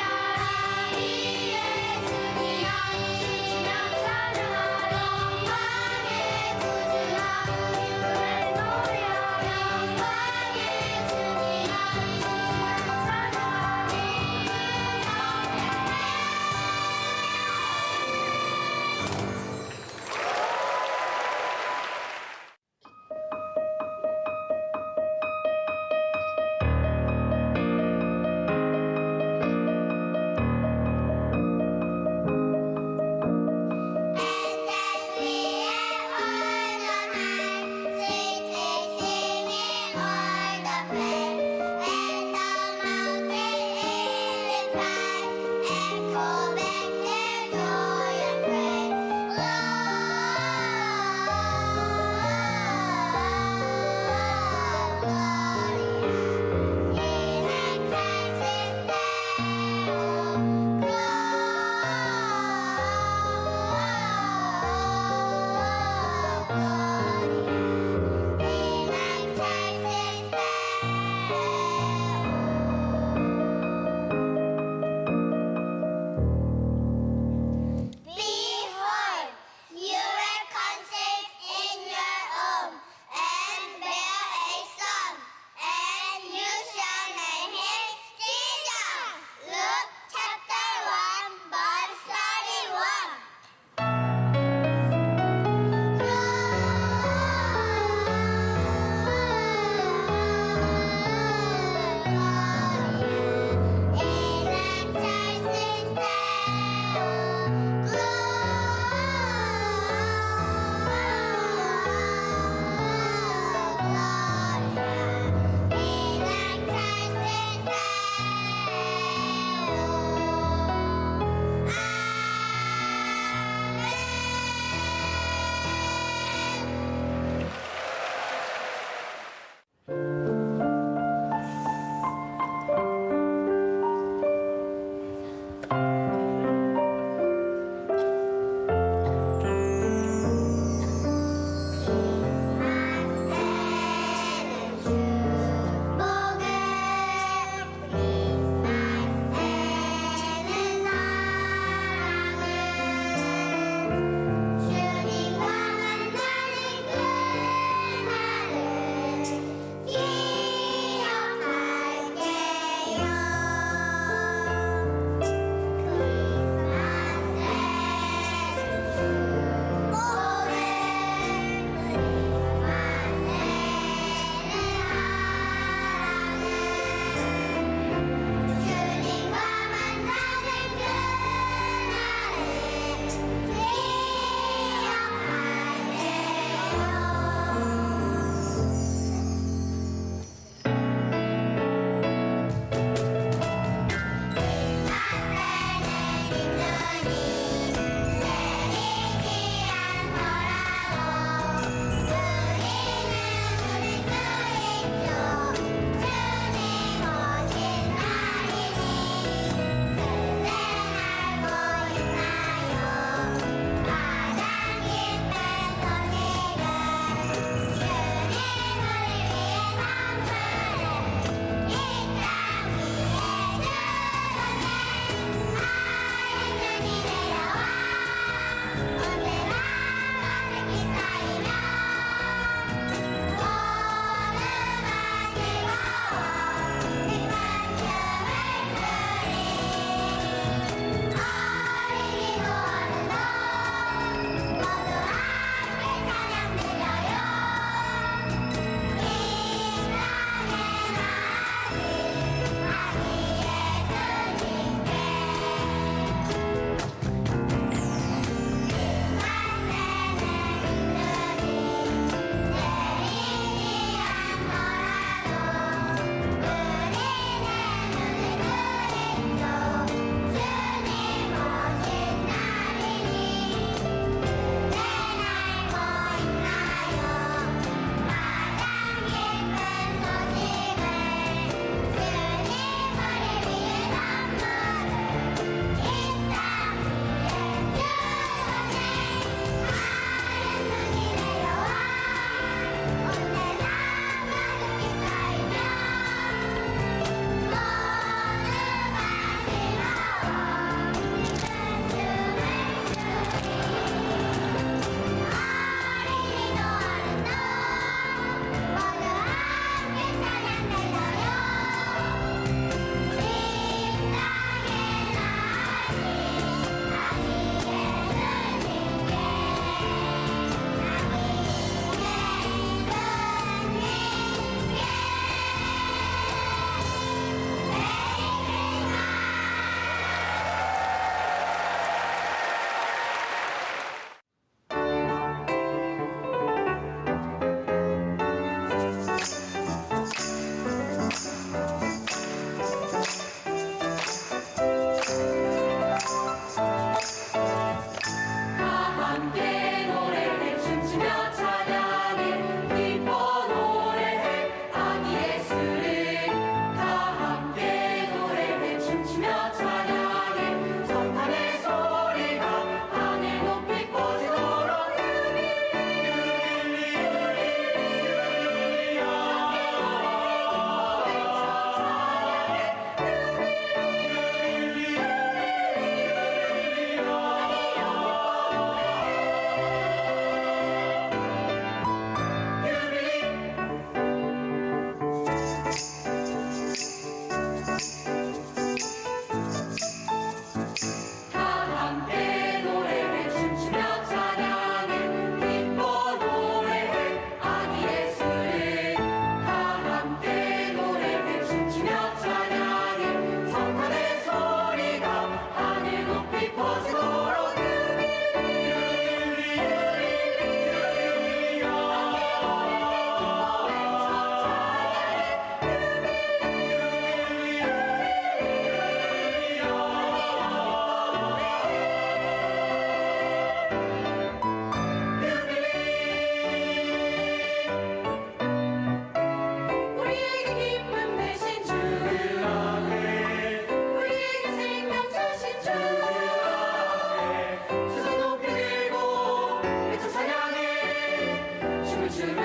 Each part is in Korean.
찬양하리 예수님 찬양하리 영광의 구주나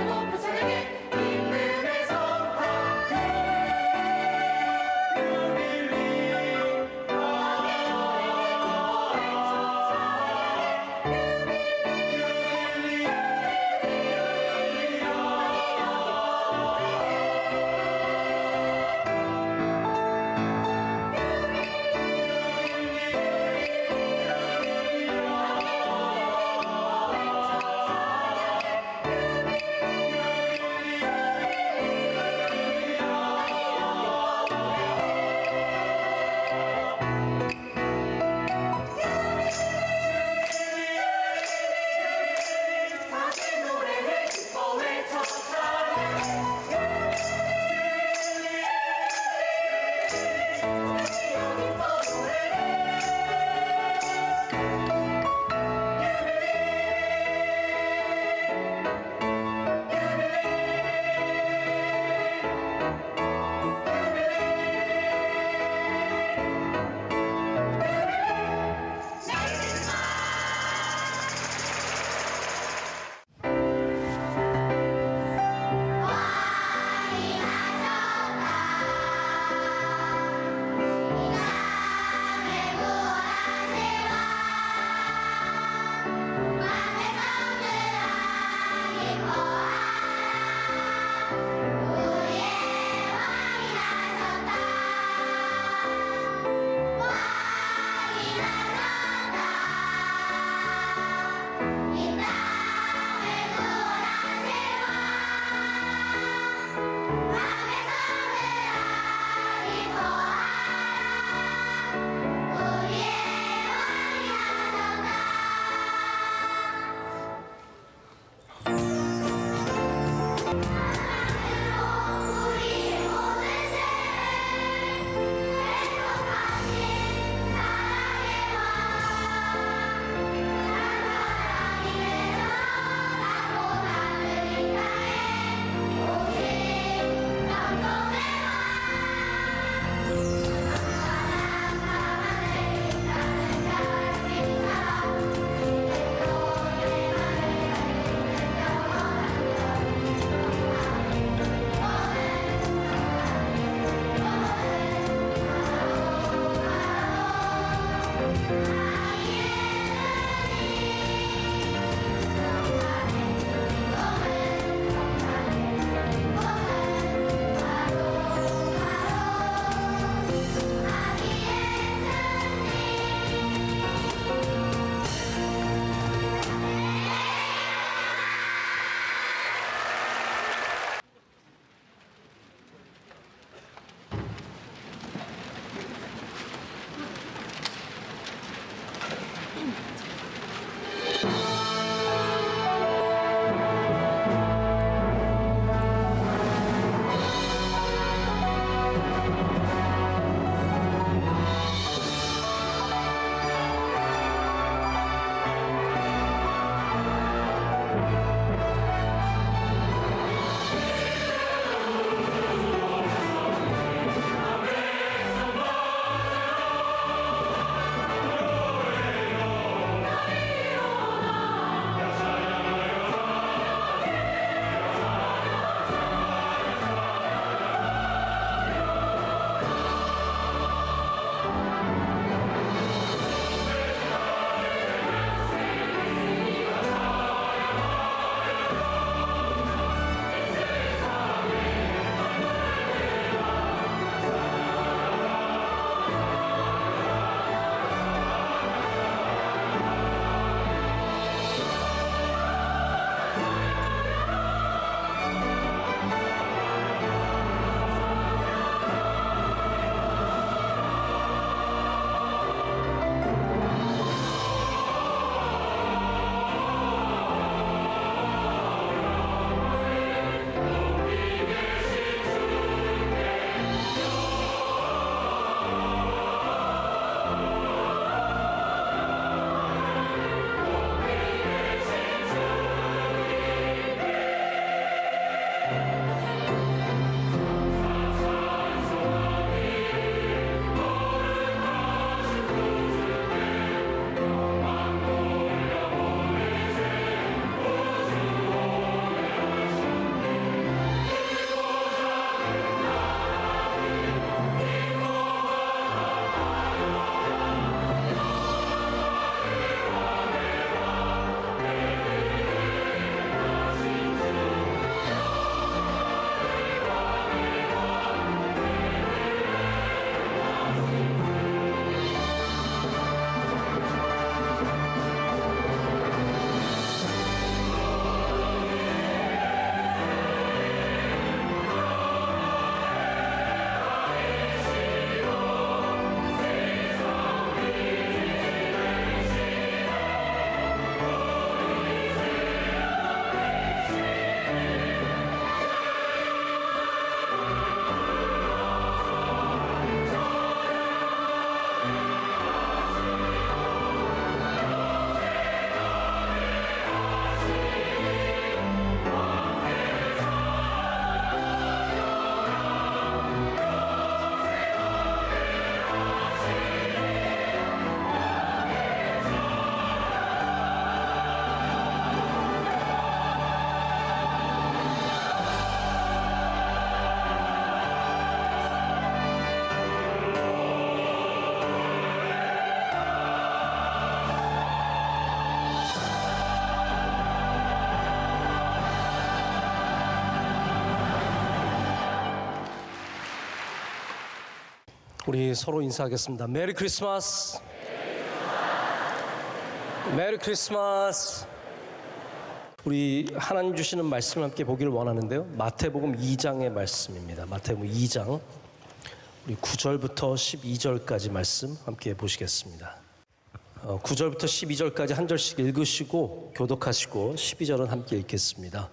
높은 찬양에 기쁨의 성탄 우리 서로 인사하겠습니다. 메리 크리스마스. 메리 크리스마스. 우리 하나님 주시는 말씀을 함께 보기를 원하는데요. 마태복음 2장의 말씀입니다. 마태복음 2장 우리 9절부터 12절까지 말씀 함께 보시겠습니다. 9절부터 12절까지 한 절씩 읽으시고 교독하시고 12절은 함께 읽겠습니다.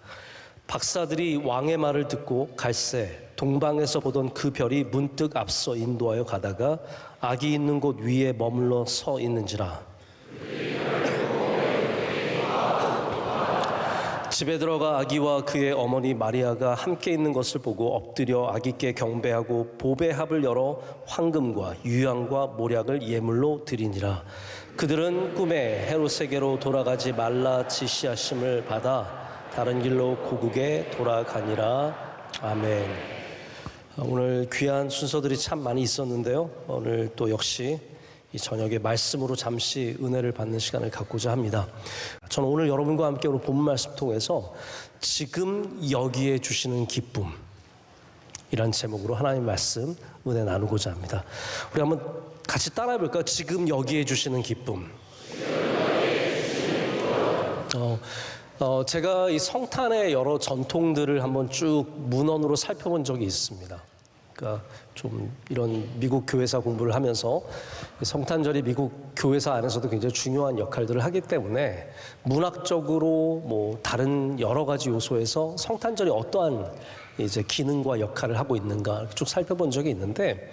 박사들이 왕의 말을 듣고 갈새 동방에서 보던 그 별이 문득 앞서 인도하여 가다가 아기 있는 곳 위에 머물러 서 있는지라. 집에 들어가 아기와 그의 어머니 마리아가 함께 있는 것을 보고 엎드려 아기께 경배하고 보배합을 열어 황금과 유향과 모략을 예물로 드리니라. 그들은 꿈에 헤롯에게로 돌아가지 말라 지시하심을 받아 다른 길로 고국에 돌아가니라. 아멘. 오늘 귀한 순서들이 참 많이 있었는데요. 오늘 또 역시 이 저녁에 말씀으로 잠시 은혜를 받는 시간을 갖고자 합니다. 저는 오늘 여러분과 함께 오늘 본문 말씀 통해서 지금 여기에 주시는 기쁨 이란 제목으로 하나님 말씀 은혜 나누고자 합니다. 우리 한번 같이 따라해 볼까요? 지금 여기에 주시는 기쁨. 제가 이 성탄의 여러 전통들을 한번 쭉 문헌으로 살펴본 적이 있습니다. 그러니까 좀 이런 미국 교회사 공부를 하면서 성탄절이 미국 교회사 안에서도 굉장히 중요한 역할들을 하기 때문에 문학적으로 뭐 다른 여러 가지 요소에서 성탄절이 어떠한 이제 기능과 역할을 하고 있는가 쭉 살펴본 적이 있는데,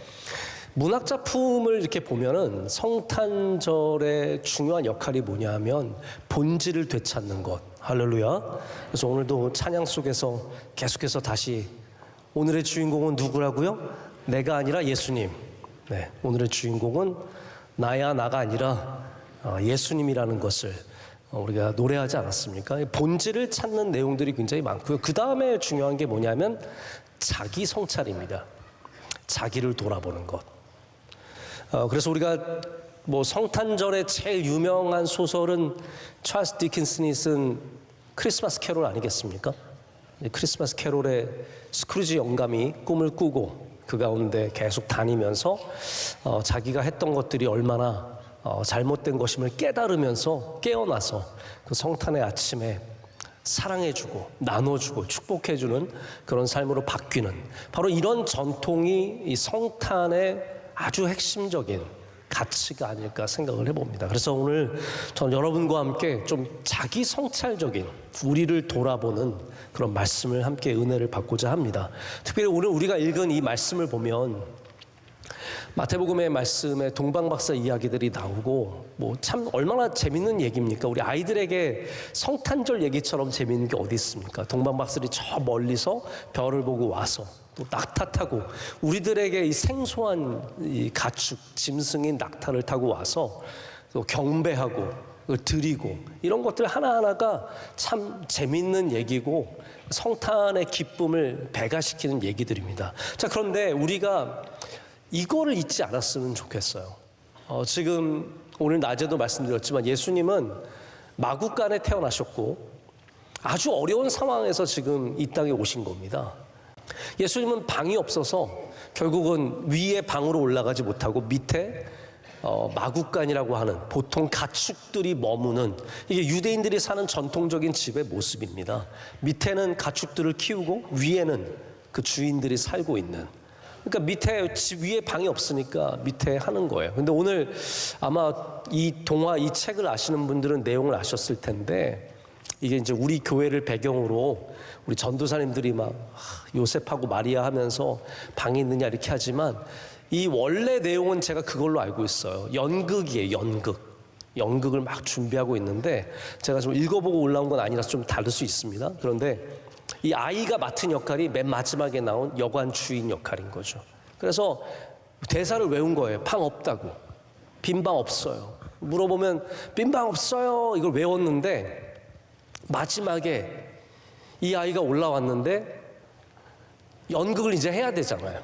문학 작품을 이렇게 보면은 성탄절의 중요한 역할이 뭐냐 하면 본질을 되찾는 것. 할렐루야. 그래서 오늘도 찬양 속에서 계속해서 다시 오늘의 주인공은 누구라고요? 내가 아니라 예수님. 네, 오늘의 주인공은 나야 나가 아니라 예수님이라는 것을 우리가 노래하지 않았습니까? 본질을 찾는 내용들이 굉장히 많고요. 그 다음에 중요한 게 뭐냐면 자기 성찰입니다. 자기를 돌아보는 것. 그래서 우리가 뭐 성탄절의 제일 유명한 소설은 찰스 디킨슨이 쓴 크리스마스 캐롤 아니겠습니까? 크리스마스 캐롤의 스크루지 영감이 꿈을 꾸고 그 가운데 계속 다니면서 자기가 했던 것들이 얼마나 잘못된 것임을 깨달으면서 깨어나서 그 성탄의 아침에 사랑해주고 나눠주고 축복해주는 그런 삶으로 바뀌는, 바로 이런 전통이 이 성탄의 아주 핵심적인 가치가 아닐까 생각을 해봅니다. 그래서 오늘 전 여러분과 함께 좀 자기 성찰적인 우리를 돌아보는 그런 말씀을 함께 은혜를 받고자 합니다. 특별히 오늘 우리가 읽은 이 말씀을 보면 마태복음의 말씀에 동방박사 이야기들이 나오고 뭐 참 얼마나 재밌는 얘기입니까? 우리 아이들에게 성탄절 얘기처럼 재밌는 게 어디 있습니까? 동방박사들이 저 멀리서 별을 보고 와서 또 낙타 타고 우리들에게 이 생소한 이 가축, 짐승인 낙타를 타고 와서 또 경배하고 드리고, 이런 것들 하나하나가 참 재밌는 얘기고 성탄의 기쁨을 배가시키는 얘기들입니다. 자, 그런데 우리가 이거를 잊지 않았으면 좋겠어요. 지금 오늘 낮에도 말씀드렸지만 예수님은 마구간에 태어나셨고 아주 어려운 상황에서 지금 이 땅에 오신 겁니다. 예수님은 방이 없어서 결국은 위에 방으로 올라가지 못하고 밑에 마구간이라고 하는 보통 가축들이 머무는, 이게 유대인들이 사는 전통적인 집의 모습입니다. 밑에는 가축들을 키우고 위에는 그 주인들이 살고 있는, 그러니까 밑에 집 위에 방이 없으니까 밑에 하는 거예요. 근데 오늘 아마 이 동화, 이 책을 아시는 분들은 내용을 아셨을 텐데, 이게 이제 우리 교회를 배경으로 우리 전도사님들이 막 요셉하고 마리아 하면서 방이 있느냐 이렇게 하지만 이 원래 내용은 제가 그걸로 알고 있어요. 연극이에요, 연극. 연극을 막 준비하고 있는데 제가 좀 읽어보고 올라온 건 아니라서 좀 다를 수 있습니다. 그런데 이 아이가 맡은 역할이 맨 마지막에 나온 여관 주인 역할인 거죠. 그래서 대사를 외운 거예요. 방 없다고. 빈 방 없어요. 물어보면 빈 방 없어요. 이걸 외웠는데 마지막에 이 아이가 올라왔는데 연극을 이제 해야 되잖아요.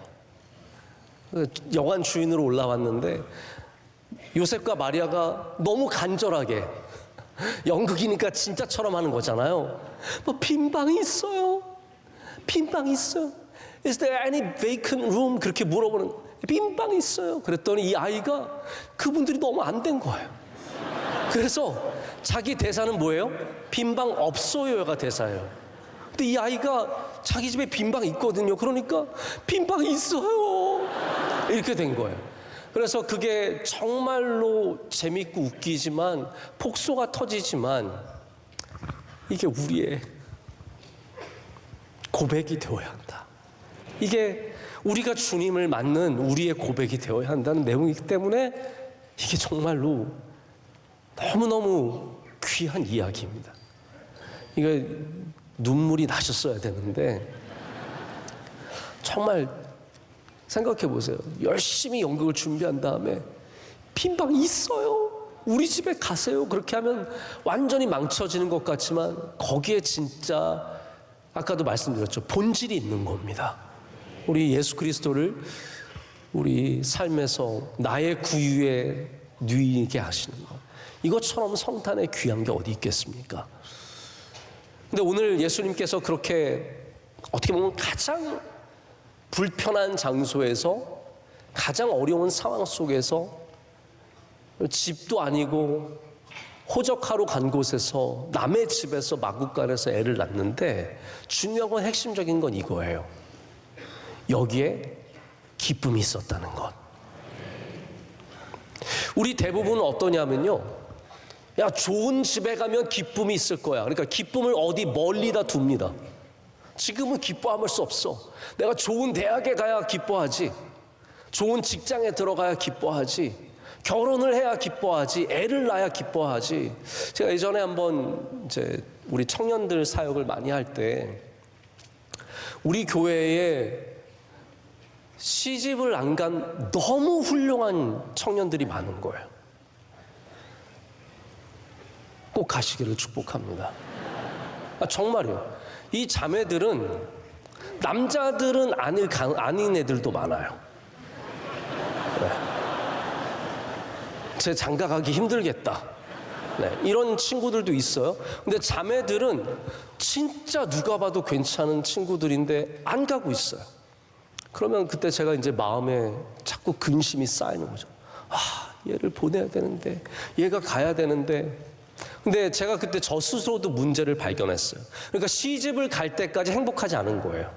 여관 주인으로 올라왔는데 요셉과 마리아가 너무 간절하게, 연극이니까 진짜처럼 하는 거잖아요. 뭐 빈 방이 있어요. 빈 방이 있어요. Is there any vacant room? 그렇게 물어보는. 빈방이 있어요. 그랬더니 이 아이가 그분들이 너무 안 된 거예요. 그래서 자기 대사는 뭐예요? 빈방 없어요가 대사예요. 근데 이 아이가 자기 집에 빈방이 있거든요. 그러니까 빈방이 있어요. 이렇게 된 거예요. 그래서 그게 정말로 재밌고 웃기지만 폭소가 터지지만 이게 우리의 고백이 되어야 한다. 이게 우리가 주님을 맞는 우리의 고백이 되어야 한다는 내용이기 때문에 이게 정말로 너무너무 귀한 이야기입니다. 이거 눈물이 나셨어야 되는데 정말 생각해 보세요. 열심히 연극을 준비한 다음에 빈방이 있어요. 우리 집에 가세요. 그렇게 하면 완전히 망쳐지는 것 같지만 거기에 진짜 아까도 말씀드렸죠. 본질이 있는 겁니다. 우리 예수 그리스도를 우리 삶에서 나의 구유에 누이게 하시는 것. 이것처럼 성탄에 귀한 게 어디 있겠습니까? 근데 오늘 예수님께서 그렇게 어떻게 보면 가장 불편한 장소에서 가장 어려운 상황 속에서 집도 아니고 호적하러 간 곳에서 남의 집에서 마구간에서 애를 낳는데 중요한 건 핵심적인 건 이거예요. 여기에 기쁨이 있었다는 것. 우리 대부분은 어떠냐면요. 야, 좋은 집에 가면 기쁨이 있을 거야. 그러니까 기쁨을 어디 멀리다 둡니다. 지금은 기뻐할 수 없어. 내가 좋은 대학에 가야 기뻐하지. 좋은 직장에 들어가야 기뻐하지. 결혼을 해야 기뻐하지. 애를 낳아야 기뻐하지. 제가 예전에 한번 이제 우리 청년들 사역을 많이 할 때 우리 교회에 시집을 안 간 너무 훌륭한 청년들이 많은 거예요. 꼭 가시기를 축복합니다. 정말이요. 이 자매들은 남자들은 아닌 애들도 많아요. 네. 제 장가 가기 힘들겠다. 네. 이런 친구들도 있어요. 근데 자매들은 진짜 누가 봐도 괜찮은 친구들인데 안 가고 있어요. 그러면 그때 제가 이제 마음에 자꾸 근심이 쌓이는 거죠. 아, 얘를 보내야 되는데, 얘가 가야 되는데. 근데 제가 그때 저 스스로도 문제를 발견했어요. 그러니까 시집을 갈 때까지 행복하지 않은 거예요.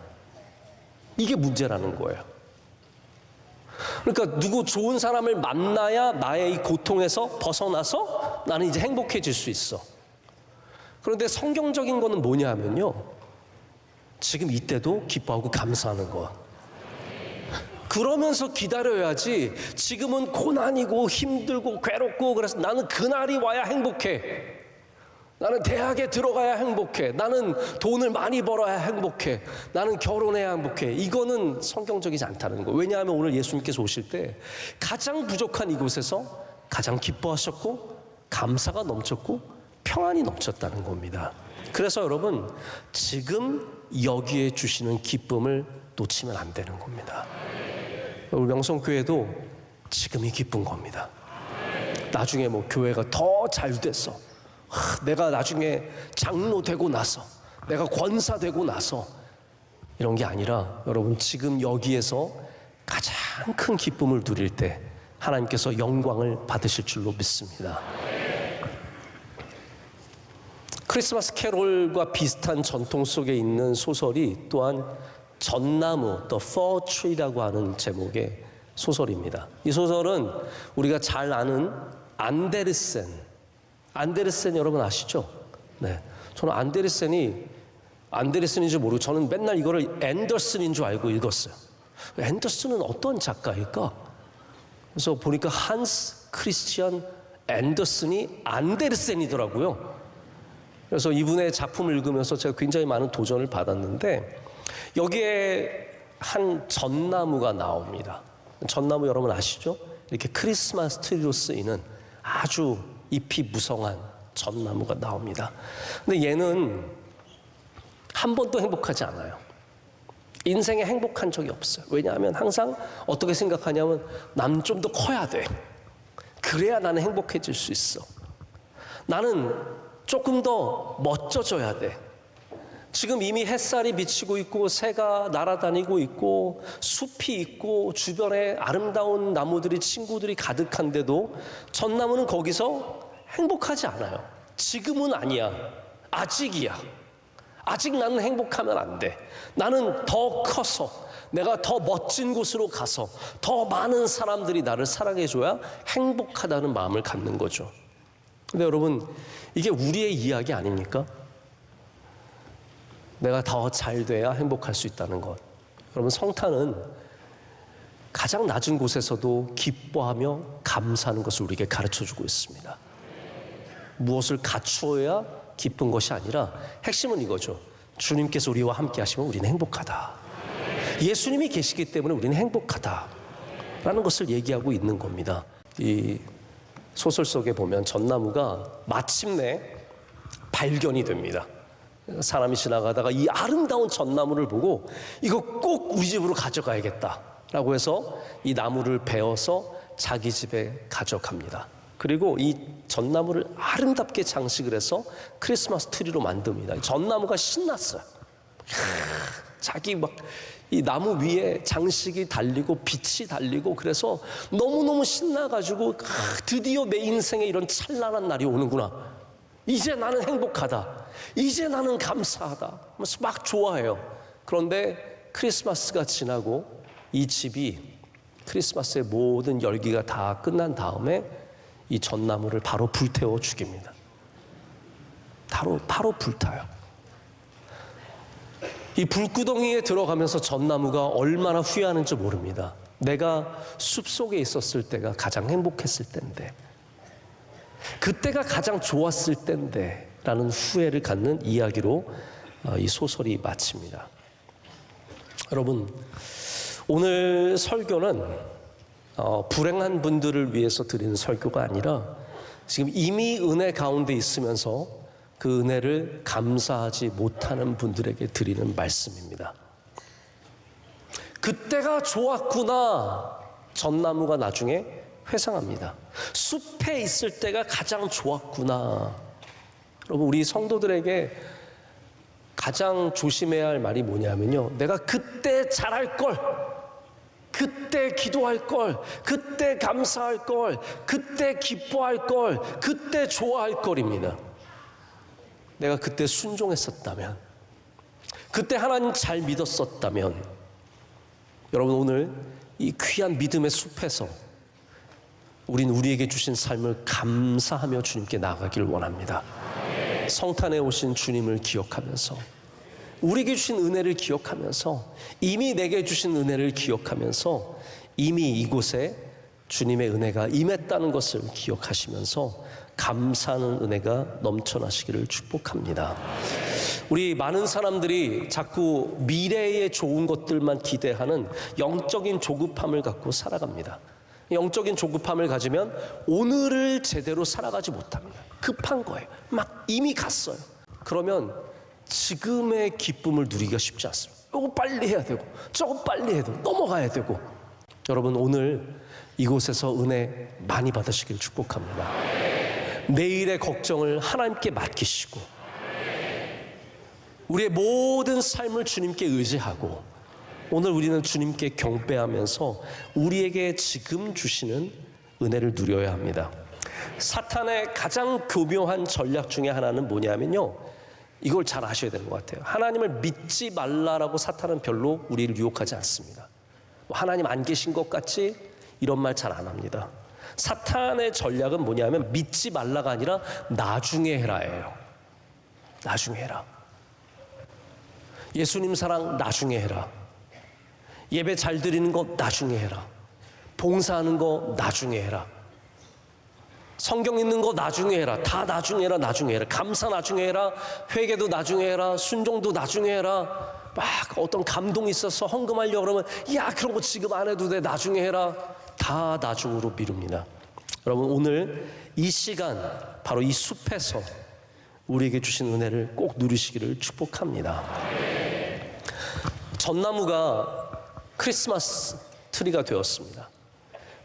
이게 문제라는 거예요. 그러니까 누구 좋은 사람을 만나야 나의 이 고통에서 벗어나서 나는 이제 행복해질 수 있어. 그런데 성경적인 거는 뭐냐 하면요. 지금 이때도 기뻐하고 감사하는 거. 그러면서 기다려야지. 지금은 고난이고 힘들고 괴롭고 그래서 나는 그날이 와야 행복해. 나는 대학에 들어가야 행복해. 나는 돈을 많이 벌어야 행복해. 나는 결혼해야 행복해. 이거는 성경적이지 않다는 거예요. 왜냐하면 오늘 예수님께서 오실 때 가장 부족한 이곳에서 가장 기뻐하셨고 감사가 넘쳤고 평안이 넘쳤다는 겁니다. 그래서 여러분 지금 여기에 주시는 기쁨을 놓치면 안 되는 겁니다. 우리 명성교회도 지금이 기쁜 겁니다. 나중에 뭐 교회가 더 잘 됐어. 내가 나중에 장로 되고 나서, 내가 권사 되고 나서 이런 게 아니라 여러분 지금 여기에서 가장 큰 기쁨을 누릴 때 하나님께서 영광을 받으실 줄로 믿습니다. 크리스마스 캐롤과 비슷한 전통 속에 있는 소설이 또한 전나무, The Fir Tree라고 하는 제목의 소설입니다. 이 소설은 우리가 잘 아는 안데르센 여러분 아시죠? 네, 저는 안데르센인지 모르고 저는 맨날 이거를 앤더슨인 줄 알고 읽었어요. 앤더슨은 어떤 작가일까? 그래서 보니까 한스 크리스티안 앤더슨이 안데르센이더라고요. 그래서 이분의 작품을 읽으면서 제가 굉장히 많은 도전을 받았는데 여기에 한 전나무가 나옵니다. 전나무 여러분 아시죠? 이렇게 크리스마스 트리로 쓰이는 아주 잎이 무성한 전나무가 나옵니다. 근데 얘는 한 번도 행복하지 않아요. 인생에 행복한 적이 없어요. 왜냐하면 항상 어떻게 생각하냐면 난 좀 더 커야 돼. 그래야 나는 행복해질 수 있어. 나는 조금 더 멋져져야 돼. 지금 이미 햇살이 비치고 있고 새가 날아다니고 있고 숲이 있고 주변에 아름다운 나무들이 친구들이 가득한데도 전나무는 거기서 행복하지 않아요. 지금은 아니야. 아직이야. 아직 나는 행복하면 안 돼. 나는 더 커서 내가 더 멋진 곳으로 가서 더 많은 사람들이 나를 사랑해줘야 행복하다는 마음을 갖는 거죠. 근데 여러분, 이게 우리의 이야기 아닙니까? 내가 더 잘 돼야 행복할 수 있다는 것. 여러분, 성탄은 가장 낮은 곳에서도 기뻐하며 감사하는 것을 우리에게 가르쳐주고 있습니다. 무엇을 갖추어야 기쁜 것이 아니라 핵심은 이거죠. 주님께서 우리와 함께 하시면 우리는 행복하다. 예수님이 계시기 때문에 우리는 행복하다라는 것을 얘기하고 있는 겁니다. 이 소설 속에 보면 전나무가 마침내 발견이 됩니다. 사람이 지나가다가 이 아름다운 전나무를 보고 이거 꼭 우리 집으로 가져가야겠다라고 해서 이 나무를 베어서 자기 집에 가져갑니다. 그리고 이 전나무를 아름답게 장식을 해서 크리스마스 트리로 만듭니다. 전나무가 신났어요. 자기 막 이 나무 위에 장식이 달리고 빛이 달리고 그래서 너무너무 신나가지고 드디어 내 인생에 이런 찬란한 날이 오는구나. 이제 나는 행복하다. 이제 나는 감사하다. 하면서 막 좋아해요. 그런데 크리스마스가 지나고 이 집이 크리스마스의 모든 열기가 다 끝난 다음에 이 전나무를 바로 불태워 죽입니다. 바로 불타요. 이 불구덩이에 들어가면서 전나무가 얼마나 후회하는지 모릅니다. 내가 숲속에 있었을 때가 가장 행복했을 때인데, 그때가 가장 좋았을 때인데 라는 후회를 갖는 이야기로 이 소설이 마칩니다. 여러분, 오늘 설교는 불행한 분들을 위해서 드리는 설교가 아니라 지금 이미 은혜 가운데 있으면서 그 은혜를 감사하지 못하는 분들에게 드리는 말씀입니다. 그때가 좋았구나. 전나무가 나중에 회상합니다. 숲에 있을 때가 가장 좋았구나. 여러분, 우리 성도들에게 가장 조심해야 할 말이 뭐냐면요, 내가 그때 잘할 걸, 그때 기도할 걸, 그때 감사할 걸, 그때 기뻐할 걸, 그때 좋아할 걸입니다. 내가 그때 순종했었다면, 그때 하나님 잘 믿었었다면, 여러분, 오늘 이 귀한 믿음의 숲에서 우린 우리에게 주신 삶을 감사하며 주님께 나아가기를 원합니다. 성탄에 오신 주님을 기억하면서, 우리에게 주신 은혜를 기억하면서, 이미 내게 주신 은혜를 기억하면서, 이미 이곳에 주님의 은혜가 임했다는 것을 기억하시면서 감사하는 은혜가 넘쳐나시기를 축복합니다. 우리 많은 사람들이 자꾸 미래의 좋은 것들만 기대하는 영적인 조급함을 갖고 살아갑니다. 영적인 조급함을 가지면 오늘을 제대로 살아가지 못합니다. 급한 거예요. 막 이미 갔어요. 그러면 지금의 기쁨을 누리기가 쉽지 않습니다. 이거 빨리 해야 되고 저거 빨리 해야 되고 넘어가야 되고. 여러분, 오늘 이곳에서 은혜 많이 받으시길 축복합니다. 내일의 걱정을 하나님께 맡기시고 우리의 모든 삶을 주님께 의지하고 오늘 우리는 주님께 경배하면서 우리에게 지금 주시는 은혜를 누려야 합니다. 사탄의 가장 교묘한 전략 중에 하나는 뭐냐면요, 이걸 잘 아셔야 되는 것 같아요. 하나님을 믿지 말라라고 사탄은 별로 우리를 유혹하지 않습니다. 하나님 안 계신 것 같이 이런 말 잘 안 합니다. 사탄의 전략은 뭐냐면 믿지 말라가 아니라 나중에 해라예요. 나중에 해라. 예수님 사랑 나중에 해라. 예배 잘 드리는 거 나중에 해라. 봉사하는 거 나중에 해라. 성경 읽는 거 나중에 해라. 다 나중에 해라. 나중에 해라. 감사 나중에 해라. 회개도 나중에 해라. 순종도 나중에 해라. 막 어떤 감동이 있어서 헌금하려고 그러면 야, 그런 거 지금 안 해도 돼. 나중에 해라. 다 나중으로 미룹니다. 여러분, 오늘 이 시간 바로 이 숲에서 우리에게 주신 은혜를 꼭 누리시기를 축복합니다. 전나무가 크리스마스 트리가 되었습니다.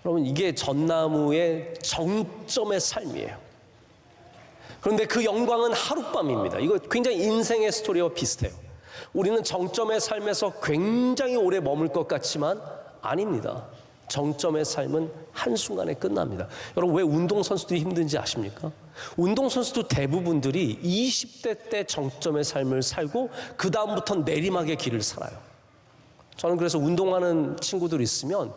여러분, 이게 전나무의 정점의 삶이에요. 그런데 그 영광은 하룻밤입니다. 이거 굉장히 인생의 스토리와 비슷해요. 우리는 정점의 삶에서 굉장히 오래 머물 것 같지만 아닙니다. 정점의 삶은 한순간에 끝납니다. 여러분, 왜 운동선수들이 힘든지 아십니까? 운동선수도 대부분들이 20대 때 정점의 삶을 살고 그 다음부터는 내리막의 길을 살아요. 저는 그래서 운동하는 친구들 있으면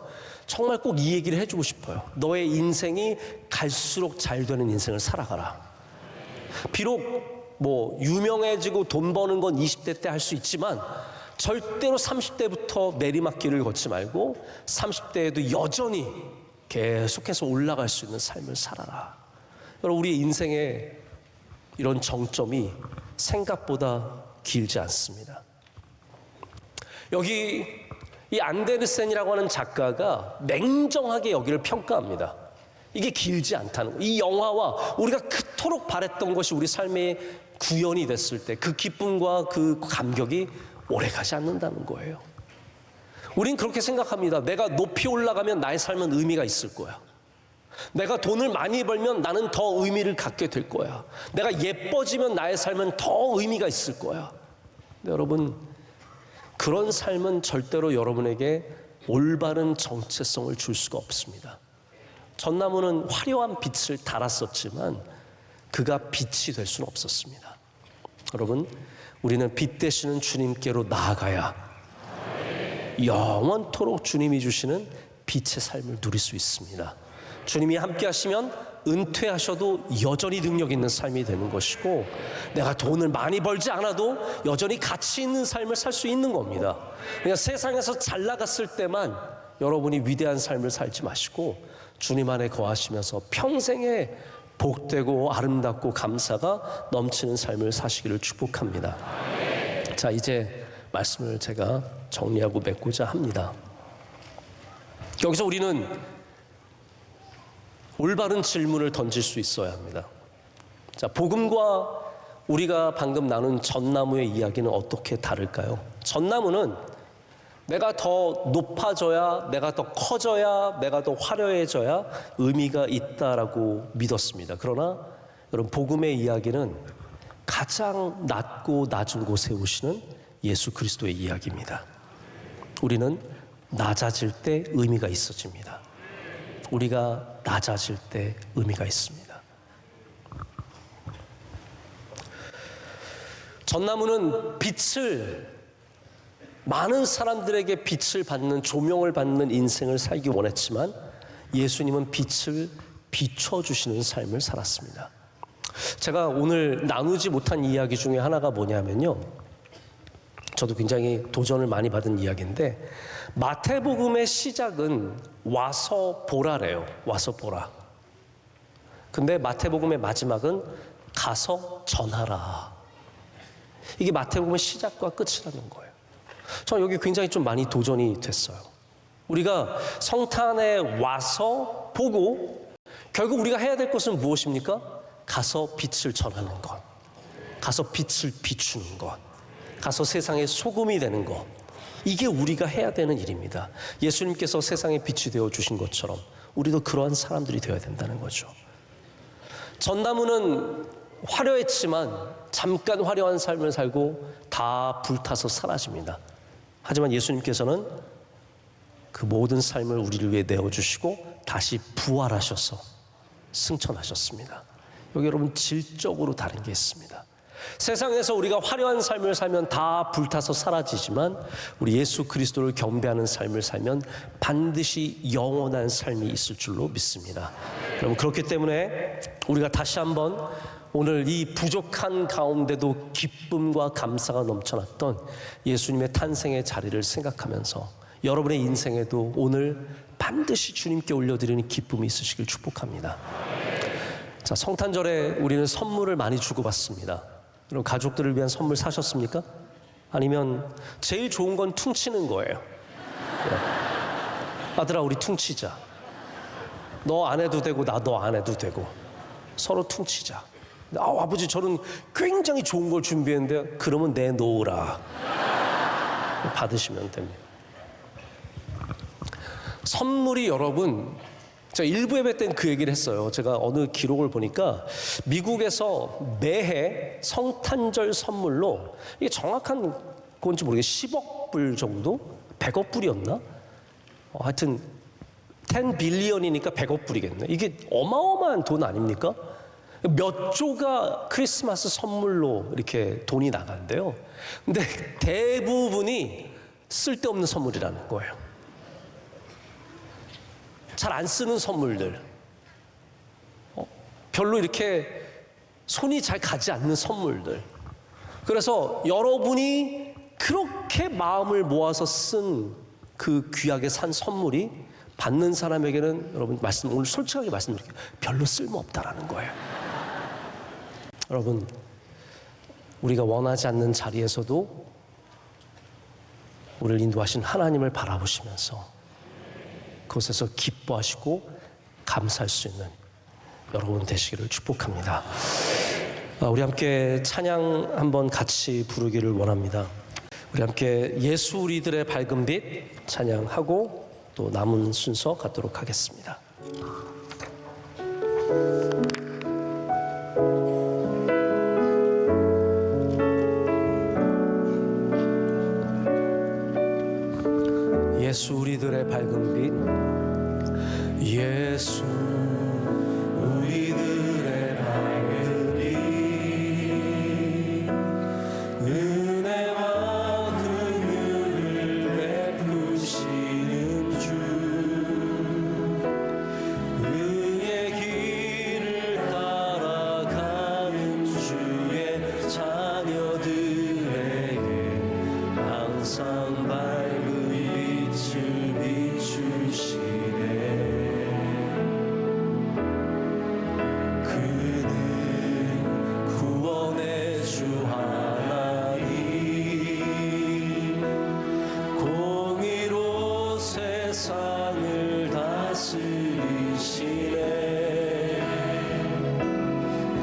정말 꼭 이 얘기를 해주고 싶어요. 너의 인생이 갈수록 잘 되는 인생을 살아가라. 비록 뭐 유명해지고 돈 버는 건 20대 때 할 수 있지만 절대로 30대부터 내리막길을 걷지 말고 30대에도 여전히 계속해서 올라갈 수 있는 삶을 살아라. 여러분, 우리의 인생의 이런 정점이 생각보다 길지 않습니다. 여기 이 안데르센이라고 하는 작가가 냉정하게 여기를 평가합니다. 이게 길지 않다는 거예요. 이 영화와 우리가 그토록 바랬던 것이 우리 삶의 구현이 됐을 때 그 기쁨과 그 감격이 오래가지 않는다는 거예요. 우린 그렇게 생각합니다. 내가 높이 올라가면 나의 삶은 의미가 있을 거야. 내가 돈을 많이 벌면 나는 더 의미를 갖게 될 거야. 내가 예뻐지면 나의 삶은 더 의미가 있을 거야. 근데 여러분, 그런 삶은 절대로 여러분에게 올바른 정체성을 줄 수가 없습니다. 전나무는 화려한 빛을 달았었지만 그가 빛이 될 수는 없었습니다. 여러분, 우리는 빛 되시는 주님께로 나아가야 영원토록 주님이 주시는 빛의 삶을 누릴 수 있습니다. 주님이 함께 하시면 은퇴하셔도 여전히 능력 있는 삶이 되는 것이고, 내가 돈을 많이 벌지 않아도 여전히 가치 있는 삶을 살 수 있는 겁니다. 그냥 세상에서 잘 나갔을 때만 여러분이 위대한 삶을 살지 마시고 주님 안에 거하시면서 평생에 복되고 아름답고 감사가 넘치는 삶을 사시기를 축복합니다. 자, 이제 말씀을 제가 정리하고 맺고자 합니다. 여기서 우리는 올바른 질문을 던질 수 있어야 합니다. 자, 복음과 우리가 방금 나눈 전나무의 이야기는 어떻게 다를까요? 전나무는 내가 더 높아져야, 내가 더 커져야, 내가 더 화려해져야 의미가 있다라고 믿었습니다. 그러나 여러분, 복음의 이야기는 가장 낮고 낮은 곳에 오시는 예수 그리스도의 이야기입니다. 우리는 낮아질 때 의미가 있어집니다. 우리가 낮아질 때 의미가 있습니다. 전나무는 많은 사람들에게 빛을 받는, 조명을 받는 인생을 살기 원했지만 예수님은 빛을 비춰주시는 삶을 살았습니다. 제가 오늘 나누지 못한 이야기 중에 하나가 뭐냐면요, 저도 굉장히 도전을 많이 받은 이야기인데, 마태복음의 시작은 와서 보라래요. 와서 보라. 근데 마태복음의 마지막은 가서 전하라. 이게 마태복음의 시작과 끝이라는 거예요. 저는 여기 굉장히 좀 많이 도전이 됐어요. 우리가 성탄에 와서 보고 결국 우리가 해야 될 것은 무엇입니까? 가서 빛을 전하는 것, 가서 빛을 비추는 것, 가서 세상의 소금이 되는 것, 이게 우리가 해야 되는 일입니다. 예수님께서 세상의 빛이 되어 주신 것처럼 우리도 그러한 사람들이 되어야 된다는 거죠. 전나무는 화려했지만 잠깐 화려한 삶을 살고 다 불타서 사라집니다. 하지만 예수님께서는 그 모든 삶을 우리를 위해 내어주시고 다시 부활하셔서 승천하셨습니다. 여기 여러분, 질적으로 다른 게 있습니다. 세상에서 우리가 화려한 삶을 살면 다 불타서 사라지지만 우리 예수 그리스도를 경배하는 삶을 살면 반드시 영원한 삶이 있을 줄로 믿습니다. 여러분, 그렇기 때문에 우리가 다시 한번 오늘 이 부족한 가운데도 기쁨과 감사가 넘쳐났던 예수님의 탄생의 자리를 생각하면서 여러분의 인생에도 오늘 반드시 주님께 올려드리는 기쁨이 있으시길 축복합니다. 자, 성탄절에 우리는 선물을 많이 주고받습니다. 여러분, 가족들을 위한 선물 사셨습니까? 아니면 제일 좋은 건 퉁치는 거예요. 네. 아들아, 우리 퉁치자. 너 안 해도 되고 나도 안 해도 되고 서로 퉁치자. 아버지, 저는 굉장히 좋은 걸 준비했는데 그러면 내놓으라. 받으시면 됩니다. 선물이 여러분 제가 일부 예배 때는 그 얘기를 했어요. 제가 어느 기록을 보니까 미국에서 매해 성탄절 선물로 이게 정확한 건지 모르겠어요. 10억 불 정도? 100억 불이었나? 하여튼 10 빌리언이니까 100억 불이겠네. 이게 어마어마한 돈 아닙니까? 몇 조가 크리스마스 선물로 이렇게 돈이 나간대요. 근데 대부분이 쓸데없는 선물이라는 거예요. 잘 안 쓰는 선물들, 별로 이렇게 손이 잘 가지 않는 선물들. 그래서 여러분이 그렇게 마음을 모아서 쓴 그 귀하게 산 선물이 받는 사람에게는 여러분 오늘 솔직하게 말씀드릴게요. 별로 쓸모없다라는 거예요. 여러분, 우리가 원하지 않는 자리에서도 우리를 인도하신 하나님을 바라보시면서 그곳에서 기뻐하시고 감사할 수 있는 여러분 되시기를 축복합니다. 우리 함께 찬양 한번 같이 부르기를 원합니다. 우리 함께 예수 우리들의 밝은 빛 찬양하고 또 남은 순서 갖도록 하겠습니다. 예수 우리들의 밝은 빛, 예수 우리들의 밝은 빛, 은혜와 긍휼을 베푸시는 주, 의의 길을 따라가는 주의 자녀들에게 항상 밝은 빛을 비추시네. 그는 구원의 주 하나님, 공의로 세상을 다스리시네.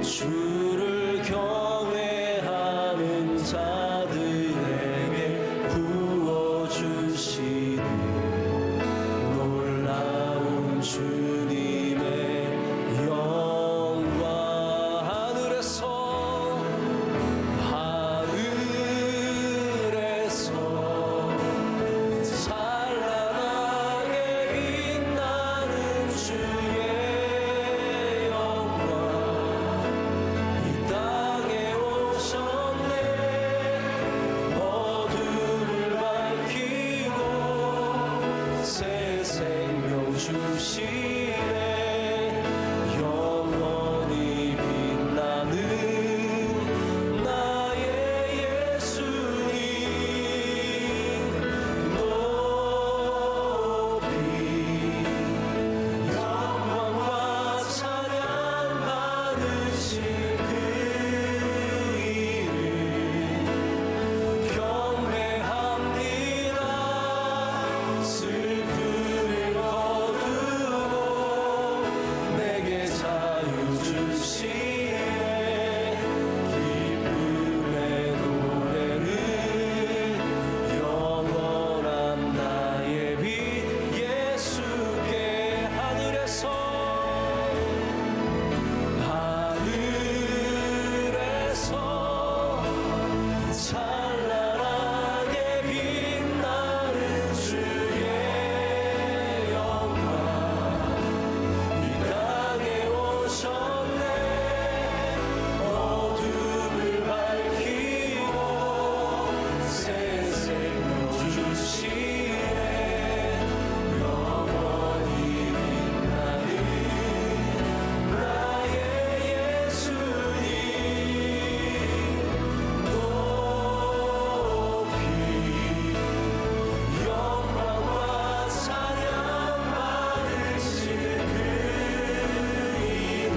주를 경외하는 자들에게 부어주시는 놀라운 주님의 영광. 하늘에서 찬란하게 빛나는 주의 영광, 이 땅에 오셨네. 어둠을 밝히고 새 생명 주시네. 영원히 빛나는 나의 예수님, 높이 영광과 찬양 받으실 그 이름 경배합니다. 슬픔을 거두고 내게 자유 주시네. 기쁨의 노래를 영원한 나의 빛 예수께. 하늘에서 찬란하게 빛나는 주의 영광, 이 땅에 오셨네. 어둠을 밝히고 새 생명 주시네. 영원히 빛나는 나의 예수님, 높이 영광과 찬양 받으실 그 이름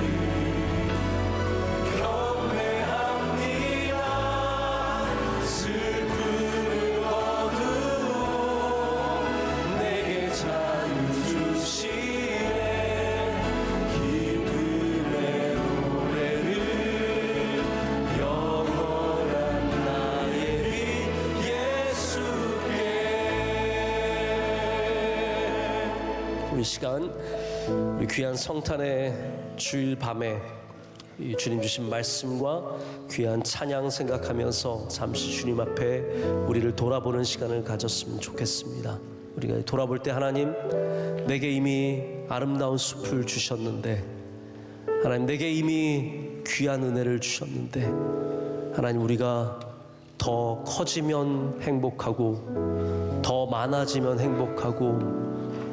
경배합니다. 슬픔을 거두고 내게 자유 주시네. 기쁨의 노래를 영원한 나의 빛 예수께. 우리 시간 우리 귀한 성탄의 주일 밤에 이 주님 주신 말씀과 귀한 찬양 생각하면서 잠시 주님 앞에 우리를 돌아보는 시간을 가졌으면 좋겠습니다. 우리가 돌아볼 때 하나님, 내게 이미 아름다운 숲을 주셨는데, 하나님 내게 이미 귀한 은혜를 주셨는데, 하나님 우리가 더 커지면 행복하고, 더 많아지면 행복하고,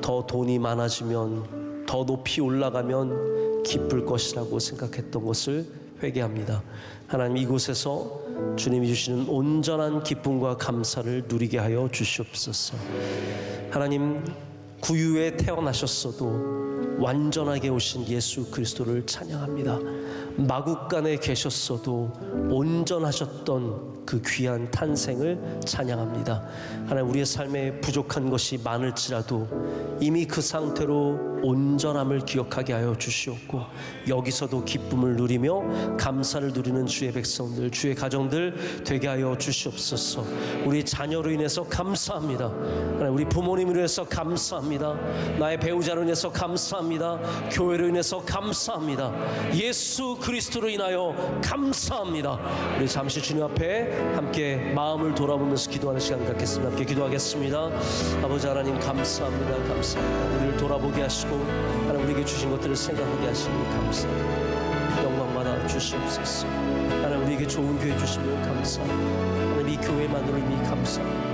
더 돈이 많아지면, 더 높이 올라가면 기쁠 것이라고 생각했던 것을 회개합니다. 하나님, 이곳에서 주님이 주시는 온전한 기쁨과 감사를 누리게 하여 주시옵소서. 하나님, 구유에 태어나셨어도 완전하게 오신 예수 그리스도를 찬양합니다. 마국간에 계셨어도 온전하셨던 그 귀한 탄생을 찬양합니다. 하나님, 우리의 삶에 부족한 것이 많을지라도 이미 그 상태로 온전함을 기억하게 하여 주시옵고, 여기서도 기쁨을 누리며 감사를 누리는 주의 백성들, 주의 가정들 되게 하여 주시옵소서. 우리 자녀로 인해서 감사합니다. 하나님, 우리 부모님으로 인해서 감사합니다. 나의 배우자로 인해서 감사합니다. 교회로 인해서 감사합니다. 예수 그리스도로 인하여 감사합니다. 우리 잠시 주님 앞에 함께 마음을 돌아보면서 기도하는 시간 갖겠습니다. 함께 기도하겠습니다. 아버지 하나님, 감사합니다. 감사합니다. 우리를 돌아보게 하시고 하나님 우리에게 주신 것들을 생각하게 하시니 감사합니다. 영광받아 주시옵소서. 하나님, 우리에게 좋은 교회 주시면 감사합니다. 하나님, 이 교회만으로 이미 감사합니다.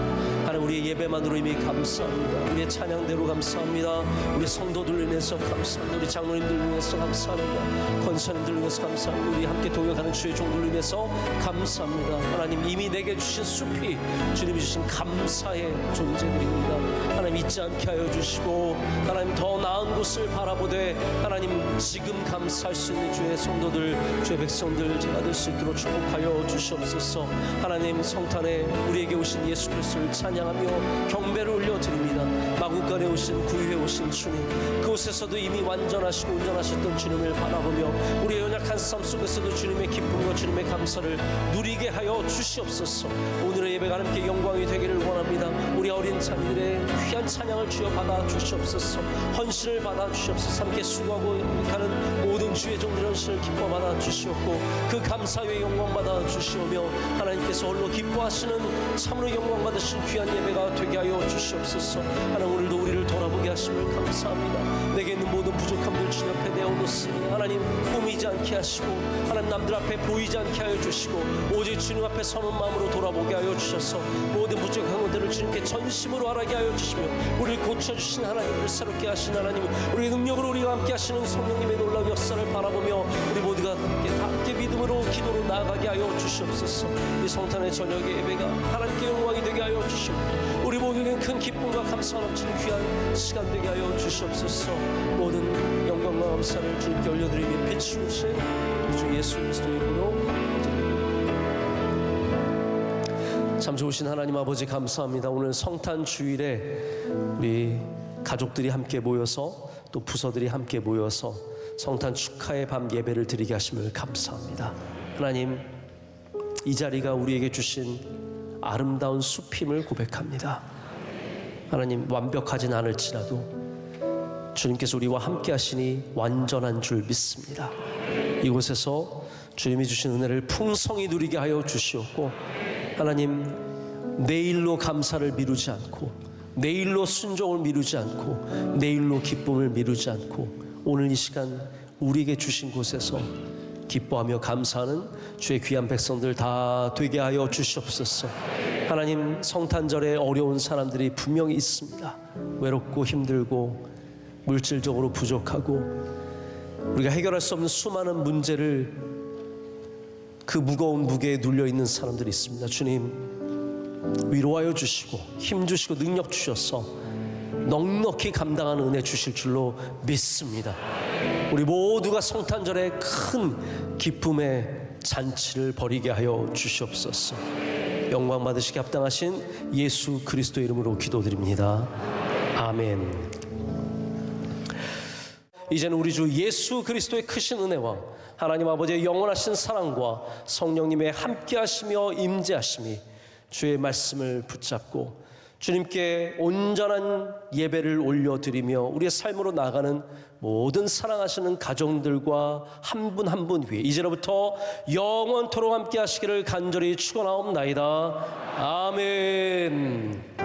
하나님, 우리의 예배만으로 이미 감사합니다. 우리의 찬양대로 감사합니다. 우리 성도들 인해서 감사합니다. 우리 장로님들 인해서 감사합니다. 권사님들 인해서 감사합니다. 우리 함께 동역하는 주의 종들 인해서 감사합니다. 하나님, 이미 내게 주신 숲이 주님이 주신 감사의 존재들입니다. 하나님, 잊지 않게 하여 주시고, 하나님 더 나은 곳을 바라보되 하나님 지금 감사할 수 있는 주의 성도들, 주의 백성들 제가 될 수 있도록 축복하여 주시옵소서. 하나님, 성탄에 우리에게 오신 예수 그리스도를 찬양하며 경배를 올려드립니다. 마국간에 오신, 구유에 오신 주님, 그곳에서도 이미 완전하시고 온전하셨던 주님을 바라보며 우리의 연약한 삶 속에서도 주님의 기쁨과 주님의 감사를 누리게 하여 주시옵소서. 오늘의 예배가 하나님께 영광이 되기를 원합니다. 우리 어린 자녀들의 귀한 찬양을 주여 받아 주시옵소서. 헌신을 받아 주시옵소서. 함께 수고하고 가는 모든 주의 종들의 헌신을 기뻐 받아 주시옵고, 그 감사 위에 영광 받아 주시오며, 하나님께서 홀로 기뻐하시는 참으로 영광 받으신 귀한 예배가 되게 하여 주시옵소서. 하나님, 오늘도 우리를 돌아보게 하심을 감사합니다. 내게 있는 모든 부족함들 주님 앞에 내어놓습니다. 하나님, 꾸미지 않게 하시고, 하나님 남들 앞에 보이지 않게 하여 주시고, 오직 주님 앞에 서는 마음으로 돌아보게 하여 주셔서 모든 부족한 것들을 주님께 전심으로 알아게 하여 주시며, 우리를 고쳐주신 하나님을 새롭게 하신 하나님, 우리의 능력으로 우리와 함께 하시는 성령님의 놀라운 역사를 바라보며 우리 모두가 함께 믿음으로 기도로 나아가게 하여 주시옵소서. 이 성탄의 저녁의 예배가 하나님께 영광이 되게 하여 주시고, 우리 모두에겐 큰 기쁨과 감사 넘치는 귀한 시간 되게 하여 주시옵소서. 모든 영광과 감사를 주님께 올려드리며 비추신 주 예수 그리스도의 이름으로 참 좋으신 하나님 아버지, 감사합니다. 오늘 성탄 주일에 우리 가족들이 함께 모여서, 또 부서들이 함께 모여서 성탄 축하의 밤 예배를 드리게 하심을 감사합니다. 하나님, 이 자리가 우리에게 주신 아름다운 숲임을 고백합니다. 하나님, 완벽하진 않을지라도 주님께서 우리와 함께 하시니 완전한 줄 믿습니다. 이곳에서 주님이 주신 은혜를 풍성히 누리게 하여 주시옵고, 하나님, 내일로 감사를 미루지 않고, 내일로 순종을 미루지 않고, 내일로 기쁨을 미루지 않고, 오늘 이 시간 우리에게 주신 곳에서 기뻐하며 감사하는 주의 귀한 백성들 다 되게 하여 주시옵소서. 하나님, 성탄절에 어려운 사람들이 분명히 있습니다. 외롭고 힘들고 물질적으로 부족하고 우리가 해결할 수 없는 수많은 문제를, 그 무거운 무게에 눌려있는 사람들이 있습니다. 주님, 위로하여 주시고 힘 주시고 능력 주셔서 넉넉히 감당하는 은혜 주실 줄로 믿습니다. 우리 모두가 성탄절에 큰 기쁨의 잔치를 벌이게 하여 주시옵소서. 영광 받으시기 합당하신 예수 그리스도의 이름으로 기도드립니다. 아멘. 이제는 우리 주 예수 그리스도의 크신 은혜와 하나님 아버지의 영원하신 사랑과 성령님의 함께하시며 임재하심이 주의 말씀을 붙잡고 주님께 온전한 예배를 올려드리며 우리의 삶으로 나가는 모든 사랑하시는 가정들과 한 분 한 분 위에 이제로부터 영원토록 함께 하시기를 간절히 축원하옵나이다. 아멘.